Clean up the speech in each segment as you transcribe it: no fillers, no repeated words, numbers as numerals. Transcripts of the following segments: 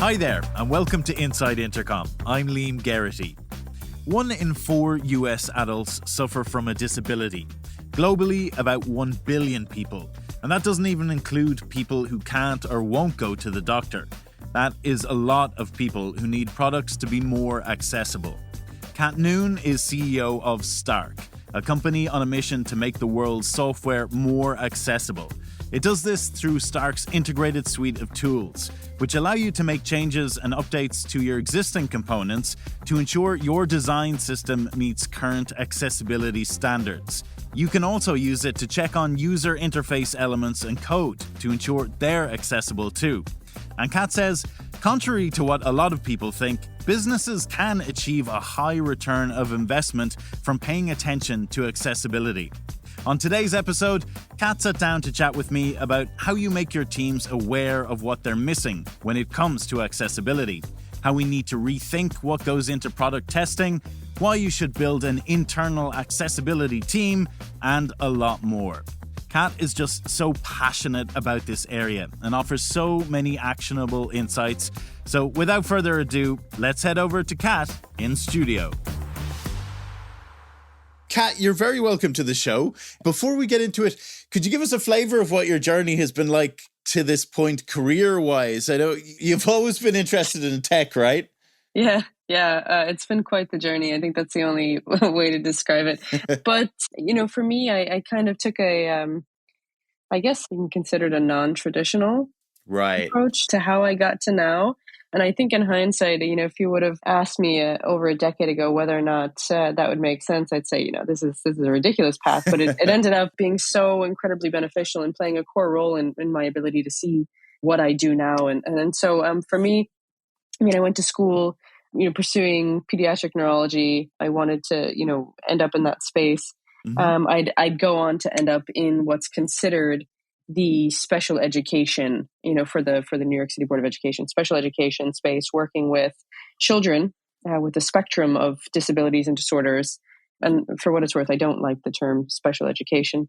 Hi there, and welcome to Inside Intercom. I'm Liam Geraghty. 1 in 4 US adults suffer from a disability. Globally, about 1 billion people. And that doesn't even include people who can't or won't go to the doctor. That is a lot of people who need products to be more accessible. Cat Noone is CEO of Stark, a company on a mission to make the world's software more accessible. It does this through Stark's integrated suite of tools, which allow you to make changes and updates to your existing components to ensure your design system meets current accessibility standards. You can also use it to check on user interface elements and code to ensure they're accessible too. And Cat says, contrary to what a lot of people think, businesses can achieve a high return of investment from paying attention to accessibility. On today's episode, Cat sat down to chat with me about how you make your teams aware of what they're missing when it comes to accessibility, how we need to rethink what goes into product testing, why you should build an internal accessibility team, and a lot more. Cat is just so passionate about this area and offers so many actionable insights. So without further ado, let's head over to Cat in studio. Cat, you're very welcome to the show. Before we get into it, could you give us a flavor of what your journey has been like to this point career-wise? I know you've always been interested in tech, right? Yeah. It's been quite the journey. I think that's the only way to describe it. But, for me, I kind of took I guess you can consider it a non-traditional approach to how I got to now. And I think in hindsight, if you would have asked me over a decade ago whether or not that would make sense, I'd say, this is a ridiculous path. But it ended up being so incredibly beneficial and playing a core role in my ability to see what I do now. And so for me, I went to school, pursuing pediatric neurology. I wanted to, end up in that space. Mm-hmm. I'd go on to end up in what's considered the special education, for the New York City Board of Education, special education space, working with children with a spectrum of disabilities and disorders. And for what it's worth, I don't like the term special education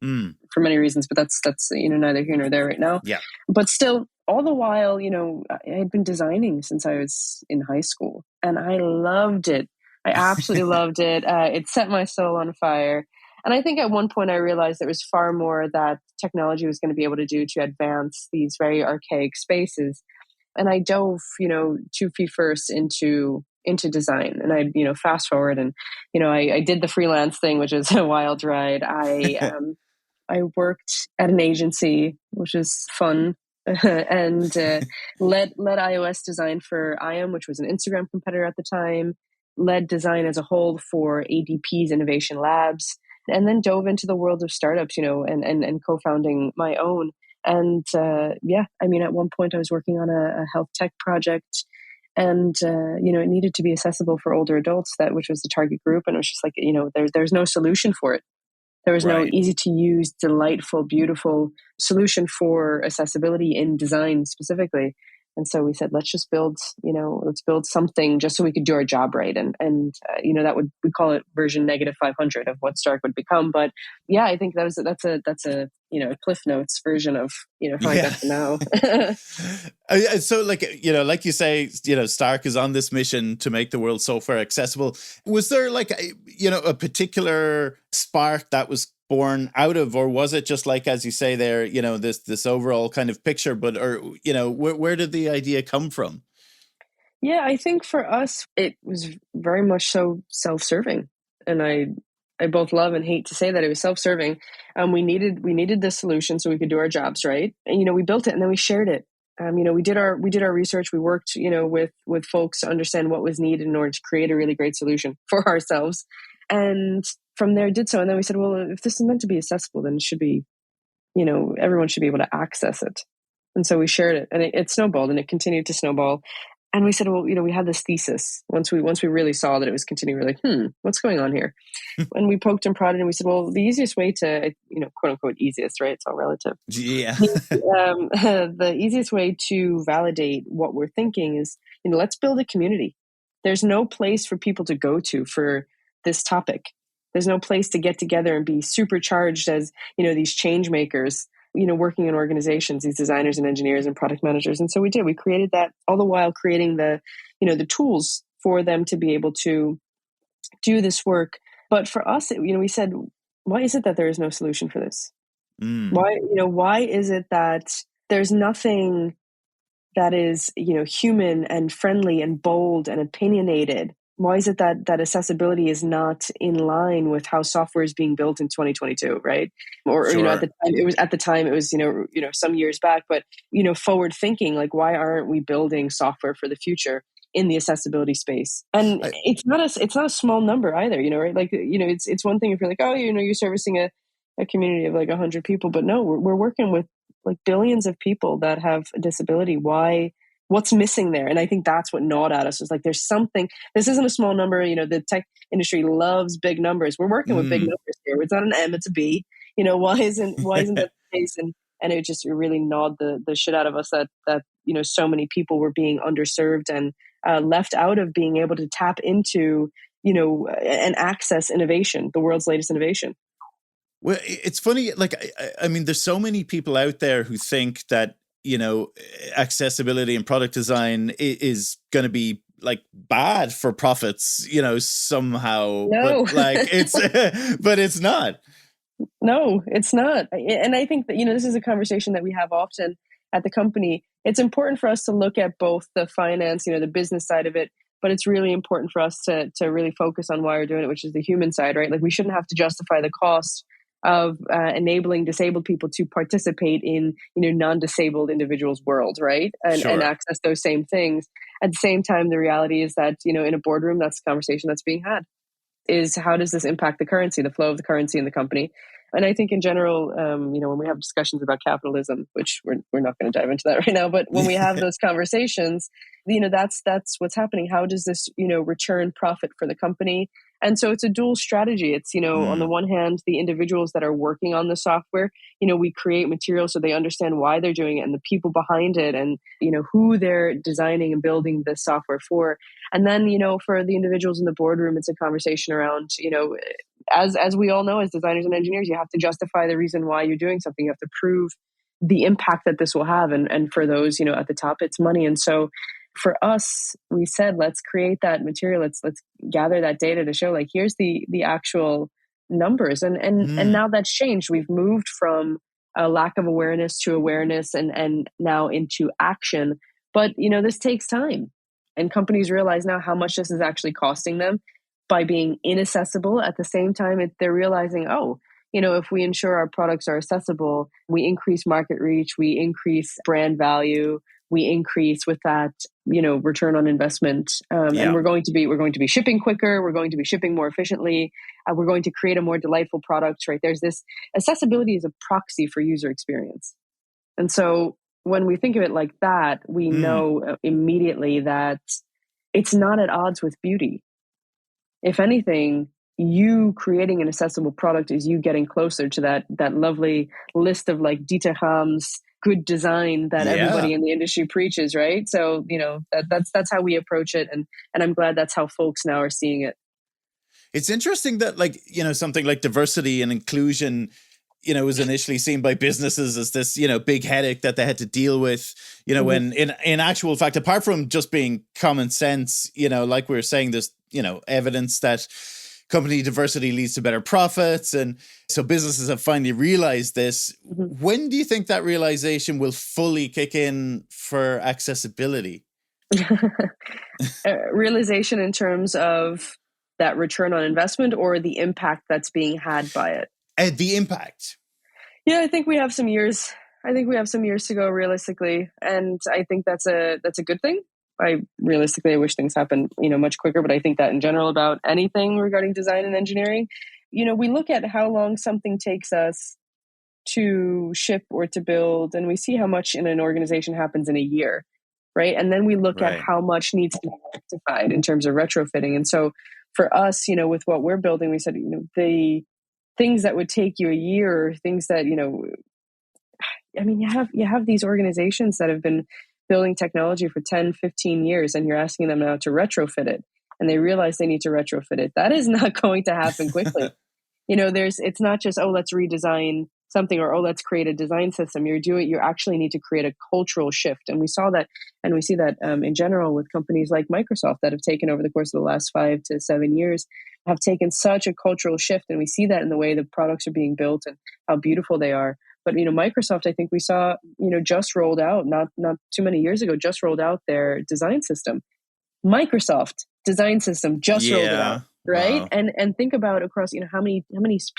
for many reasons, but that's neither here nor there right now. Yeah. But still, all the while, I had been designing since I was in high school, and I loved it. I absolutely loved it. It set my soul on fire. And I think at one point I realized there was far more that technology was going to be able to do to advance these very archaic spaces. And I dove, 2 feet first into design. And I, fast forward and, I did the freelance thing, which is a wild ride. I worked at an agency, which is fun, and led iOS design for IAM, which was an Instagram competitor at the time, led design as a whole for ADP's Innovation Labs, and then dove into the world of startups, and co-founding my own. And at one point I was working on a health tech project, and it needed to be accessible for older adults, which was the target group. And it was just like, there's no solution for it. There was no easy to use, delightful, beautiful solution for accessibility in design specifically. And so we said, let's just build something just so we could do our job right. And we call it version -500 of what Stark would become. But yeah, I think that's a Cliff Notes version of, how I got to now. So like you say, Stark is on this mission to make the world's software accessible. Was there a particular spark that was born out of, or was it just like, as you say there, this overall kind of picture, but, where did the idea come from? Yeah, I think for us, it was very much so self-serving. And I both love and hate to say that it was self-serving. We needed this solution so we could do our jobs right. And, we built it and then we shared it. We did our research. We worked, with folks to understand what was needed in order to create a really great solution for ourselves. And from there did so. And then we said, well, if this is meant to be accessible, then it should be, everyone should be able to access it. And so we shared it, and it snowballed, and it continued to snowball. And we said, well, we had this thesis once we really saw that it was continuing. We're like, what's going on here? And we poked and prodded, and we said, well, the easiest way to, quote unquote, easiest, right? It's all relative. Yeah. The easiest way to validate what we're thinking is, let's build a community. There's no place for people to go to for this topic. There's no place to get together and be supercharged as, these change makers working in organizations, these designers and engineers and product managers. And so we created that, all the while creating the tools for them to be able to do this work. But for us, we said, why is it that there is no solution for this? Why is it that there's nothing that is, human and friendly and bold and opinionated? Why is it that accessibility is not in line with how software is being built in 2022, right? Or Sure. at the time it was some years back, but forward thinking, like, why aren't we building software for the future in the accessibility space? And it's not a small number either, right? Like, it's one thing if you're like, oh, you're servicing a community of like 100 people, but no, we're working with like billions of people that have a disability. What's missing there? And I think that's what gnawed at us, was like, there's something, this isn't a small number. The tech industry loves big numbers. We're working with big numbers here. It's not an M, it's a B. Why isn't that the case? And it just really gnawed the shit out of us that so many people were being underserved and left out of being able to tap into, and access innovation, the world's latest innovation. Well, it's funny, like, I mean, there's so many people out there who think that, accessibility and product design is going to be like bad for profits, somehow. No. But like but it's not. No, it's not. And I think that, this is a conversation that we have often at the company. It's important for us to look at both the finance, the business side of it, but it's really important for us to really focus on why we're doing it, which is the human side, right? Like, we shouldn't have to justify the cost of enabling disabled people to participate in, non-disabled individuals' world, right? And access those same things. At the same time, the reality is that, in a boardroom, that's the conversation that's being had, is how does this impact the currency, the flow of the currency in the company? And I think in general, when we have discussions about capitalism, which we're not going to dive into that right now, but when we have those conversations, that's what's happening. How does this, return profit for the company? And so it's a dual strategy. It's, on the one hand, the individuals that are working on the software, we create material so they understand why they're doing it and the people behind it and, who they're designing and building the software for. And then, for the individuals in the boardroom, it's a conversation around, as we all know, as designers and engineers, you have to justify the reason why you're doing something. You have to prove the impact that this will have. And for those, at the top, it's money. And so for us, we said, let's create that material. Let's gather that data to show, like, here's the actual numbers. And now that's changed. We've moved from a lack of awareness to awareness and now into action. But, this takes time. And companies realize now how much this is actually costing them by being inaccessible. At the same time, they're realizing, if we ensure our products are accessible, we increase market reach, we increase brand value, we increase with that, return on investment. And we're going to be shipping quicker. We're going to be shipping more efficiently. We're going to create a more delightful product, right? There's this accessibility is a proxy for user experience. And so when we think of it like that, we know immediately that it's not at odds with beauty. If anything, you creating an accessible product is you getting closer to that lovely list of like Dieter Ham's good design that everybody in the industry preaches, right? So, that's how we approach it. And I'm glad that's how folks now are seeing it. It's interesting that, like, something like diversity and inclusion, was initially seen by businesses as this, big headache that they had to deal with, when in actual fact, apart from just being common sense, like we were saying, there's, evidence that company diversity leads to better profits. And so businesses have finally realized this. When do you think that realization will fully kick in for accessibility? Realization in terms of that return on investment or the impact that's being had by it? The impact. Yeah, I think we have some years. I think we have some years to go realistically. And I think that's a good thing. I wish things happen, much quicker, but I think that in general about anything regarding design and engineering, we look at how long something takes us to ship or to build, and we see how much in an organization happens in a year, right? And then we look at how much needs to be rectified in terms of retrofitting. And so for us, with what we're building, we said, the things that would take you a year, things that, you have these organizations that have been building technology for 10, 15 years, and you're asking them now to retrofit it, and they realize they need to retrofit it. That is not going to happen quickly. It's not just, let's redesign something, or, oh, let's create a design system. You actually need to create a cultural shift. And we saw that, and we see that in general with companies like Microsoft that have taken over the course of the last 5 to 7 years, have taken such a cultural shift. And we see that in the way the products are being built and how beautiful they are. But, Microsoft, I think we saw, just rolled out, not too many years ago, just rolled out their design system. Microsoft design system just rolled it out, Yeah. right? Wow. And think about across, how many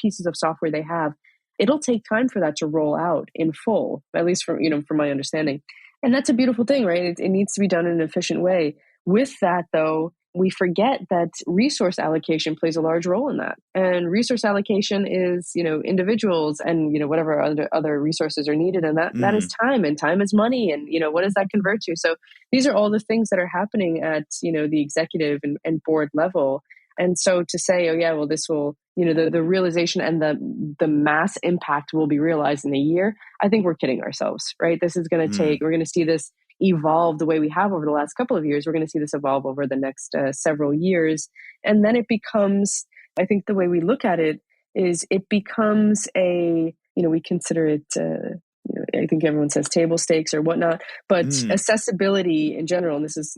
pieces of software they have. It'll take time for that to roll out in full, at least from my understanding. And that's a beautiful thing, right? It needs to be done in an efficient way. With that, though, we forget that resource allocation plays a large role in that. And resource allocation is, individuals and, whatever other resources are needed. And that is time, and time is money. And, what does that convert to? So these are all the things that are happening at, the executive and board level. And so to say, oh yeah, well, this will, the realization and the mass impact will be realized in a year, I think we're kidding ourselves, right? This is going to take, we're going to see this evolve the way we have over the last couple of years. We're going to see this evolve over the next several years. And then it becomes, I think the way we look at it is it becomes we consider it, I think everyone says table stakes or whatnot, but accessibility in general, and this is,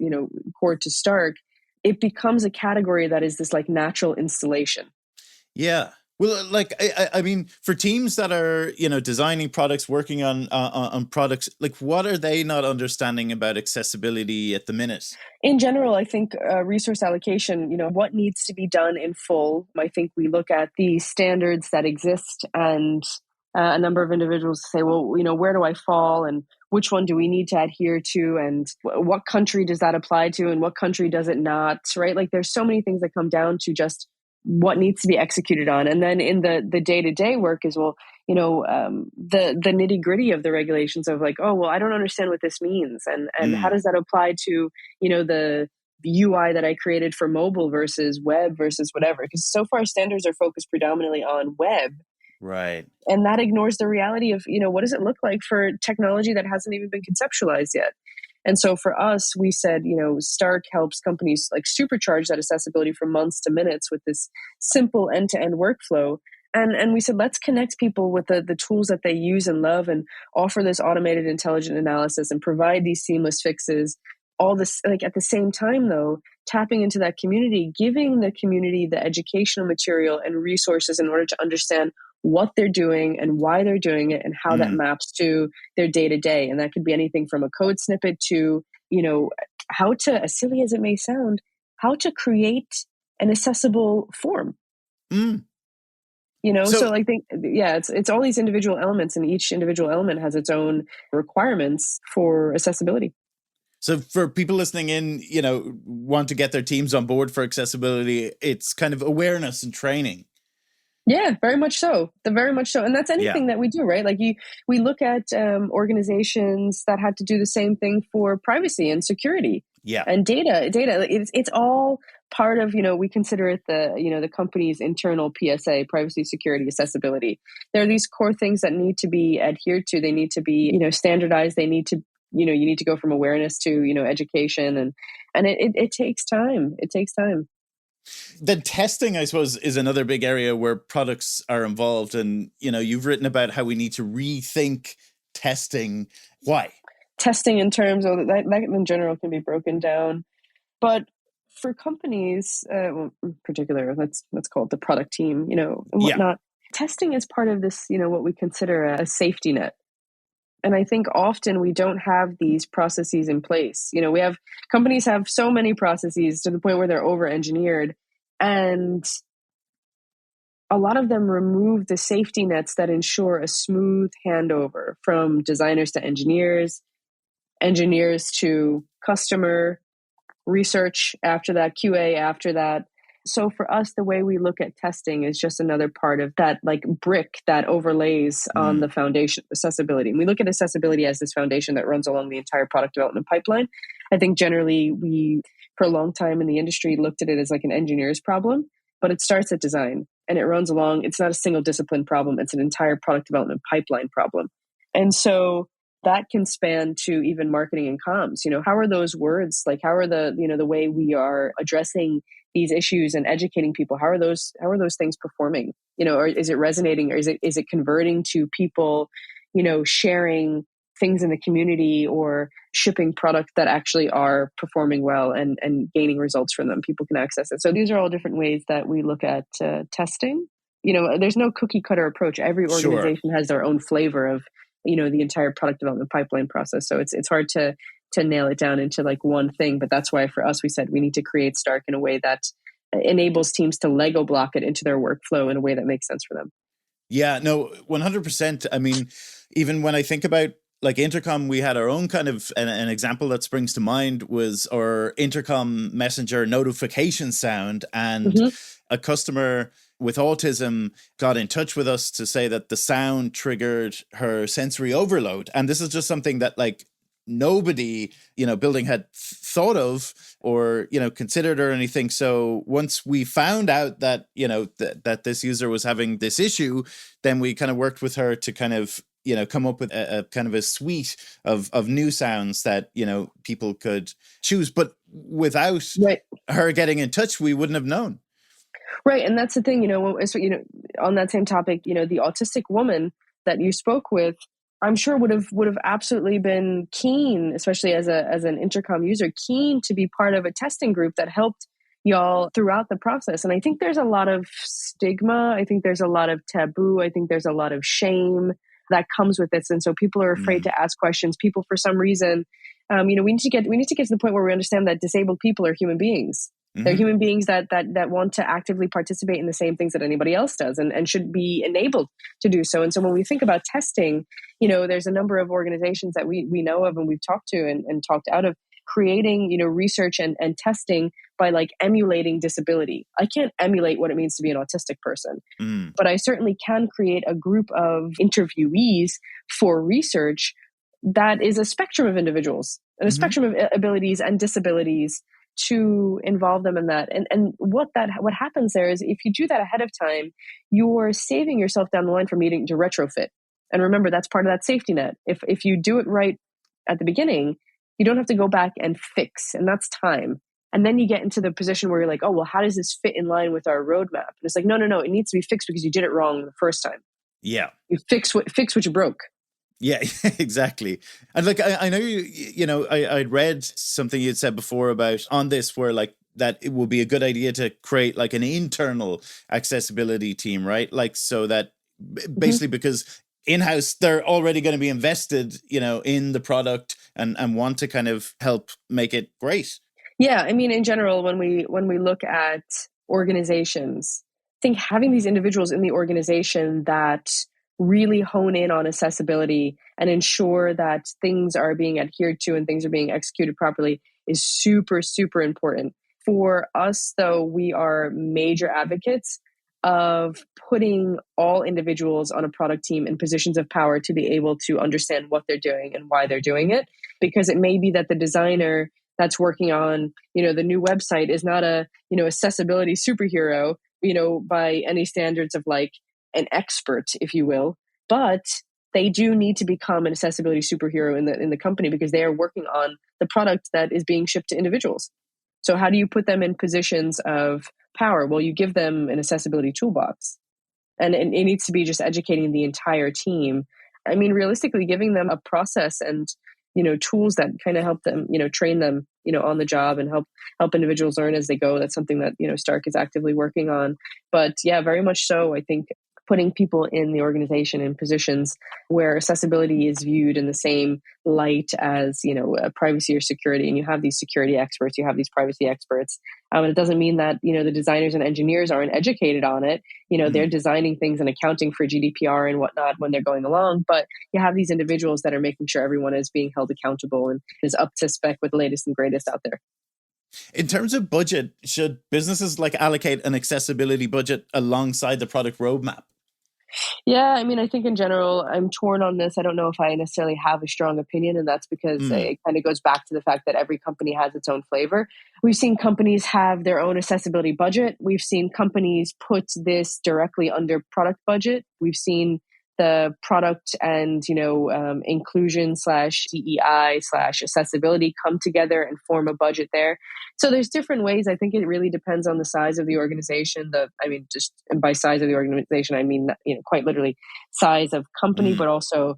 core to Stark, it becomes a category that is this like natural installation. Yeah. Well, like, I mean, for teams that are, designing products, working on products, like, what are they not understanding about accessibility at the minute? In general, I think resource allocation, what needs to be done in full. I think we look at the standards that exist, and a number of individuals say, well, where do I fall, and which one do we need to adhere to, and what country does that apply to, and what country does it not, right? Like, there's so many things that come down to just what needs to be executed on. And then in the day-to-day work as well, the nitty-gritty of the regulations of like, oh, well, I don't understand what this means, and how does that apply to, the UI that I created for mobile versus web versus whatever. Because so far standards are focused predominantly on web. Right. And that ignores the reality of, what does it look like for technology that hasn't even been conceptualized yet? And so for us, we said, Stark helps companies like supercharge that accessibility from months to minutes with this simple end-to-end workflow. And we said, let's connect people with the tools that they use and love, and offer this automated intelligent analysis and provide these seamless fixes. All this, like, at the same time, though, tapping into that community, giving the community the educational material and resources in order to understand what they're doing and why they're doing it and how that maps to their day-to-day. And that could be anything from a code snippet to, how to, as silly as it may sound, how to create an accessible form. So I think, it's all these individual elements, and each individual element has its own requirements for accessibility. So for people listening in, want to get their teams on board for accessibility, it's kind of awareness and training. Yeah, very much so. Very much so. And that's anything that we do, right? Like we look at organizations that had to do the same thing for privacy and security. Yeah. And data. It's all part of, we consider it the company's internal PSA, privacy, security, accessibility. There are these core things that need to be adhered to. They need to be, standardized. They need to, you need to go from awareness to, education. And it takes time. It takes time. The testing, I suppose, is another big area where products are involved. And, you've written about how we need to rethink testing. Why? Testing in terms of that in general can be broken down. But for companies, in particular, let's call it the product team, and whatnot, testing is part of this, what we consider a safety net. And I think often we don't have these processes in place. Companies have so many processes to the point where they're over-engineered, and a lot of them remove the safety nets that ensure a smooth handover from designers to engineers to customer, research after that, QA after that. So for us, the way we look at testing is just another part of that, like, brick that overlays on the foundation of accessibility. And we look at accessibility as this foundation that runs along the entire product development pipeline. I think generally we, for a long time in the industry, looked at it as like an engineer's problem, but it starts at design and it runs along. It's not a single discipline problem. It's an entire product development pipeline problem. And so that can span to even marketing and comms. How are those words, like, how are the way we are addressing these issues and educating people. How are those things performing? Or is it resonating, or is it converting to people, sharing things in the community or shipping product that actually are performing well and gaining results from them. People can access it. So these are all different ways that we look at testing. There's no cookie cutter approach. Every Sure. organization has their own flavor of, the entire product development pipeline process. So it's hard to nail it down into like one thing. But that's why for us, we said we need to create Stark in a way that enables teams to Lego block it into their workflow in a way that makes sense for them. Yeah, no, 100%. I mean, even when I think about like Intercom, we had our own kind of an example that springs to mind was our Intercom Messenger notification sound. And a customer with autism got in touch with us to say that the sound triggered her sensory overload. And this is just something that like nobody, building had thought of or, considered or anything. So once we found out that, that this user was having this issue, then we kind of worked with her to kind of, come up with a kind of a suite of new sounds that, people could choose. But without her getting in touch, we wouldn't have known. Right. And that's the thing, on that same topic, the autistic woman that you spoke with, I'm sure would have absolutely been keen, especially as an Intercom user, keen to be part of a testing group that helped y'all throughout the process. And I think there's a lot of stigma. I think there's a lot of taboo. I think there's a lot of shame that comes with this. And so people are afraid to ask questions. People, for some reason, we need to get to the point where we understand that disabled people are human beings. They're human beings that want to actively participate in the same things that anybody else does and should be enabled to do so. And so when we think about testing, there's a number of organizations that we know of and we've talked to and talked out of creating, research and testing by like emulating disability. I can't emulate what it means to be an autistic person, but I certainly can create a group of interviewees for research that is a spectrum of individuals and a spectrum of abilities and disabilities to involve them in that. And what happens there is if you do that ahead of time, you're saving yourself down the line from needing to retrofit. And remember, that's part of that safety net. If you do it right at the beginning, you don't have to go back and fix, and that's time. And then you get into the position where you're like, oh, well, how does this fit in line with our roadmap? And it's like, no, it needs to be fixed because you did it wrong the first time. Yeah. You fix what you broke. Yeah, exactly. And like, I know I'd read something you'd said before about on this where like that it would be a good idea to create like an internal accessibility team, right? Like, so that basically because in-house, they're already going to be invested, in the product and want to kind of help make it great. Yeah. I mean, in general, when we look at organizations, I think having these individuals in the organization that really hone in on accessibility and ensure that things are being adhered to and things are being executed properly is super, super important. For us, though, we are major advocates of putting all individuals on a product team in positions of power to be able to understand what they're doing and why they're doing it. Because it may be that the designer that's working on, the new website is not a, accessibility superhero, by any standards of like an expert, if you will, but they do need to become an accessibility superhero in the company because they are working on the product that is being shipped to individuals. So how do you put them in positions of power? Well, you give them an accessibility toolbox, and it needs to be just educating the entire team. I mean, realistically, giving them a process and tools that kind of help them, train them, on the job and help individuals learn as they go. That's something that Stark is actively working on. But yeah, very much so. I think putting people in the organization in positions where accessibility is viewed in the same light as, privacy or security. And you have these security experts, you have these privacy experts. And it doesn't mean that, the designers and engineers aren't educated on it. They're designing things and accounting for GDPR and whatnot when they're going along. But you have these individuals that are making sure everyone is being held accountable and is up to spec with the latest and greatest out there. In terms of budget, should businesses like allocate an accessibility budget alongside the product roadmap? Yeah, I mean, I think in general, I'm torn on this. I don't know if I necessarily have a strong opinion, and that's because it kind of goes back to the fact that every company has its own flavor. We've seen companies have their own accessibility budget. We've seen companies put this directly under product budget. We've seen the product and, inclusion / DEI / accessibility come together and form a budget there. So there's different ways. I think it really depends on the size of the organization. Just by size of the organization, I mean, quite literally size of company, but also,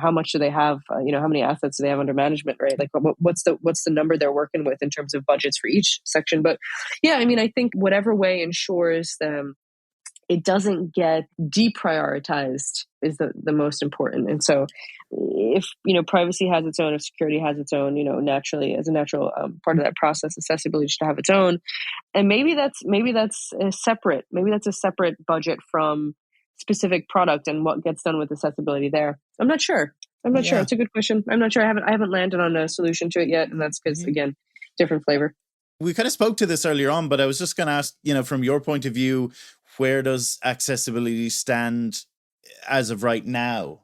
how much do they have, how many assets do they have under management, right? Like what's the number they're working with in terms of budgets for each section. But yeah, I think whatever way ensures it doesn't get deprioritized is the most important. And so if, privacy has its own, if security has its own, naturally as a natural part of that process, accessibility should have its own. And maybe that's a separate budget from specific product and what gets done with accessibility there. I'm not sure. It's a good question. I'm not sure. I haven't landed on a solution to it yet. And that's because, again, different flavor. We kind of spoke to this earlier on, but I was just going to ask, from your point of view, where does accessibility stand as of right now?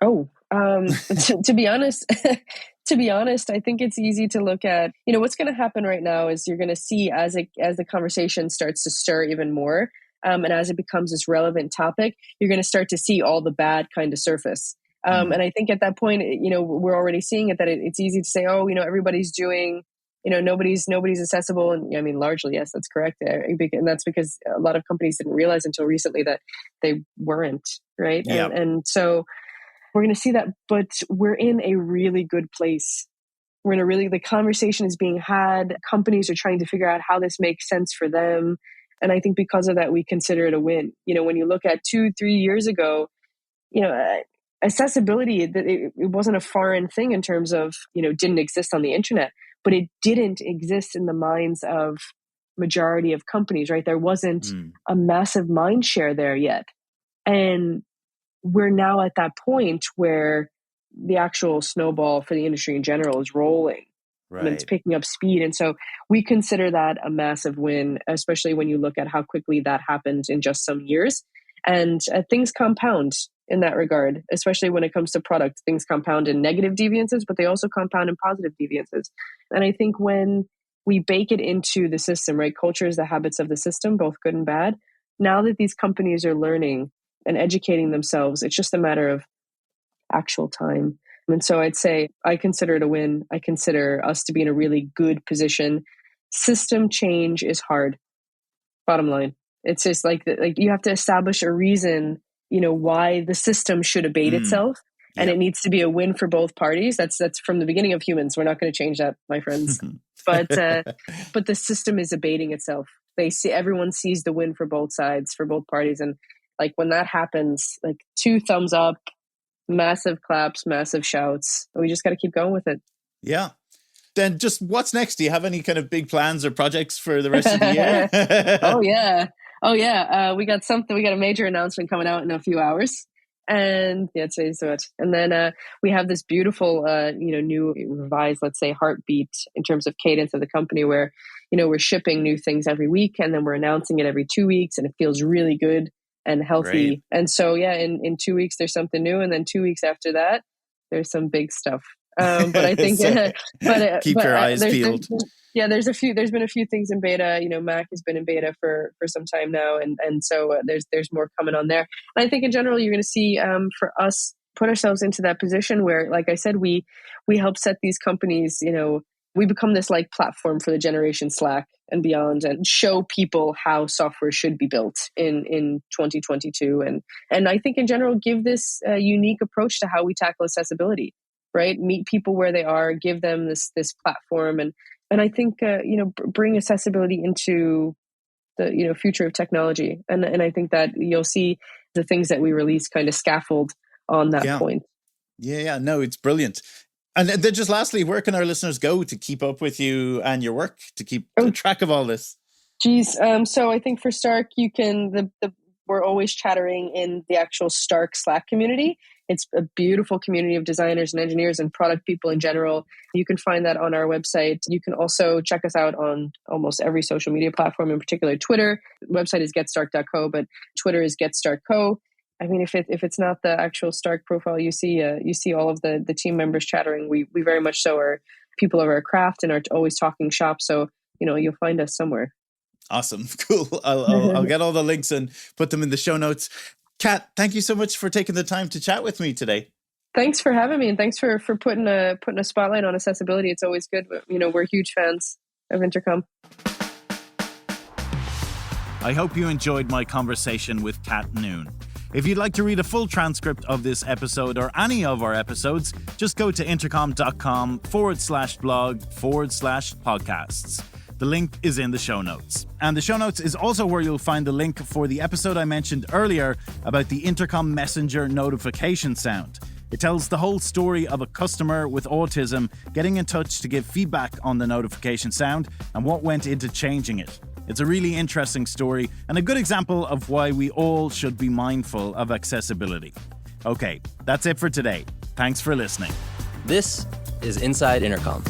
Oh, to be honest, I think it's easy to look at, what's going to happen right now is you're going to see as the conversation starts to stir even more, and as it becomes this relevant topic, you're going to start to see all the bad kind of surface. And I think at that point, we're already seeing it, that it's easy to say, oh, everybody's doing, nobody's accessible. And I mean, largely, yes, that's correct. And that's because a lot of companies didn't realize until recently that they weren't, right? Yeah. And so we're going to see that, but we're in a really good place. The conversation is being had. Companies are trying to figure out how this makes sense for them. And I think because of that, we consider it a win. When you look at 2-3 years ago, accessibility, it wasn't a foreign thing in terms of, didn't exist on the internet, but it didn't exist in the minds of majority of companies, right? There wasn't a massive mind share there yet. And we're now at that point where the actual snowball for the industry in general is rolling. Right. And it's picking up speed. And so we consider that a massive win, especially when you look at how quickly that happened in just some years. And things compound in that regard, especially when it comes to product. Things compound in negative deviances, but they also compound in positive deviances. And I think when we bake it into the system, right? Culture is the habits of the system, both good and bad. Now that these companies are learning and educating themselves, it's just a matter of actual time. And so I'd say I consider it a win. I consider us to be in a really good position. System change is hard. Bottom line. It's just like you have to establish a reason, why the system should abate itself. And it needs to be a win for both parties. That's from the beginning of humans. We're not going to change that, my friends. But the system is abating itself. Everyone sees the win for both sides, for both parties. And like when that happens, like 2 thumbs up, massive claps, massive shouts. We just got to keep going with it. Yeah. Then just what's next? Do you have any kind of big plans or projects for the rest of the year? Oh yeah. We got a major announcement coming out in a few hours. And yeah, today's what. And then we have this beautiful, new revised, let's say, heartbeat in terms of cadence of the company where, we're shipping new things every week and then we're announcing it every 2 weeks and it feels really good and healthy. Great. And so, yeah, in 2 weeks, there's something new. And then 2 weeks after that, there's some big stuff. But I think, keep your eyes peeled. There's been a few things in beta. Mac has been in beta for some time now. And so there's more coming on there. And I think in general, you're going to see for us put ourselves into that position where, like I said, we help set these companies, we become this like platform for the generation Slack and beyond and show people how software should be built in 2022. And I think in general, give this unique approach to how we tackle accessibility, right? Meet people where they are, give them this platform. And I think, bring accessibility into the, future of technology. And I think that you'll see the things that we release kind of scaffold on that point. Yeah. No, it's brilliant. And then just lastly, where can our listeners go to keep up with you and your work, to keep track of all this? Geez. So I think for Stark, you can, we're always chattering in the actual Stark Slack community. It's a beautiful community of designers and engineers and product people in general. You can find that on our website. You can also check us out on almost every social media platform, in particular Twitter. The website is getstark.co, but Twitter is getstarkco. I mean, if it's not the actual Stark profile, you see all of the team members chattering. We very much so are people of our craft and are always talking shop. So, you'll find us somewhere. Awesome. Cool. I'll get all the links and put them in the show notes. Cat, thank you so much for taking the time to chat with me today. Thanks for having me, and thanks for putting a spotlight on accessibility. It's always good. We're huge fans of Intercom. I hope you enjoyed my conversation with Cat Noone. If you'd like to read a full transcript of this episode or any of our episodes, just go to intercom.com/blog/podcasts. The link is in the show notes. And the show notes is also where you'll find the link for the episode I mentioned earlier about the Intercom Messenger notification sound. It tells the whole story of a customer with autism getting in touch to give feedback on the notification sound and what went into changing it. It's a really interesting story and a good example of why we all should be mindful of accessibility. Okay, that's it for today. Thanks for listening. This is Inside Intercom.